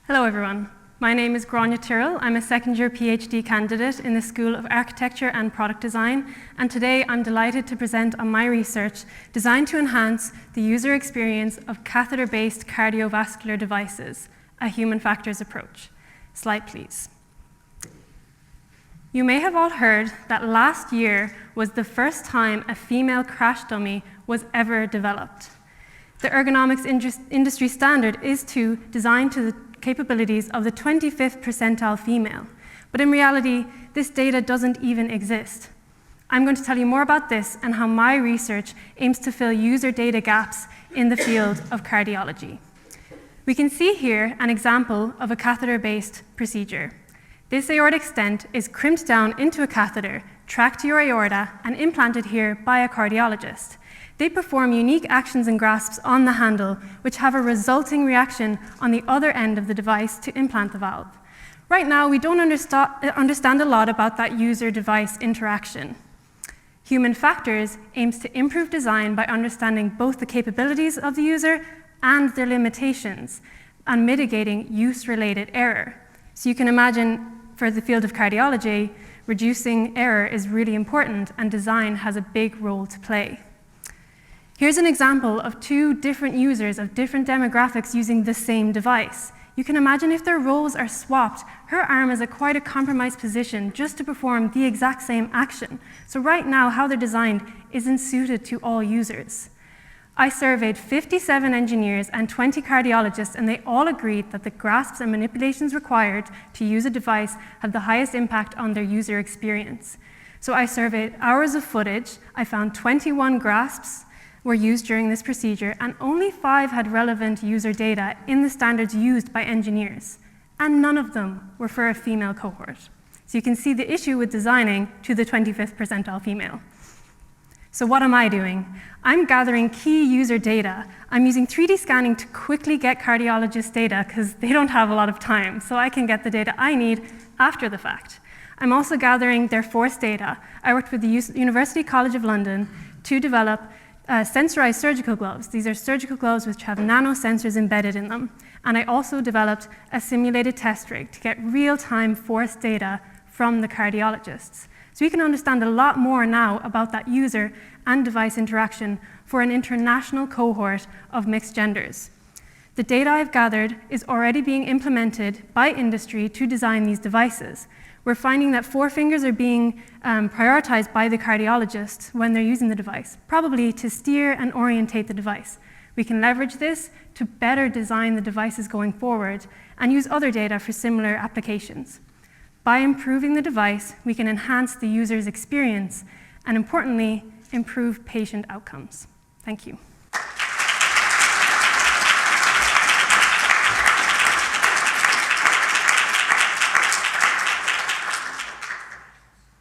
Hello everyone, my name is Grainne Tyrrell. I'm a second-year PhD candidate in the School of Architecture and Product Design, and today I'm delighted to present on my research designed to enhance the user experience of catheter-based cardiovascular devices, a human factors approach. Slide please. You may have all heard that last year was the first time a female crash dummy was ever developed. The ergonomics industry standard is to design to the capabilities of the 25th percentile female, but in reality, this data doesn't even exist. I'm going to tell you more about this and how my research aims to fill user data gaps in the field of cardiology. We can see here an example of a catheter-based procedure. This aortic stent is crimped down into a catheter, tracked to your aorta, and implanted here by a cardiologist. They perform unique actions and grasps on the handle, which have a resulting reaction on the other end of the device to implant the valve. Right now, we don't understand a lot about that user-device interaction. Human factors aims to improve design by understanding both the capabilities of the user and their limitations, and mitigating use-related error. So you can imagine, for the field of cardiology, reducing error is really important, and design has a big role to play. Here's an example of two different users of different demographics using the same device. You can imagine if their roles are swapped, her arm is at quite a compromised position just to perform the exact same action. So right now, how they're designed isn't suited to all users. I surveyed 57 engineers and 20 cardiologists, and they all agreed that the grasps and manipulations required to use a device have the highest impact on their user experience. So I surveyed hours of footage. I found 21 grasps were used during this procedure, and only 5 had relevant user data in the standards used by engineers, and none of them were for a female cohort. So you can see the issue with designing to the 25th percentile female. So what am I doing? I'm gathering key user data. I'm using 3D scanning to quickly get cardiologists' data because they don't have a lot of time, so I can get the data I need after the fact. I'm also gathering their force data. I worked with the University College of London to develop sensorized surgical gloves. These are surgical gloves which have nanosensors embedded in them. And I also developed a simulated test rig to get real-time force data from the cardiologists. So we can understand a lot more now about that user and device interaction for an international cohort of mixed genders. The data I've gathered is already being implemented by industry to design these devices. We're finding that forefingers are being prioritized by the cardiologists when they're using the device, probably to steer and orientate the device. We can leverage this to better design the devices going forward and use other data for similar applications. By improving the device, we can enhance the user's experience and, importantly, improve patient outcomes. Thank you.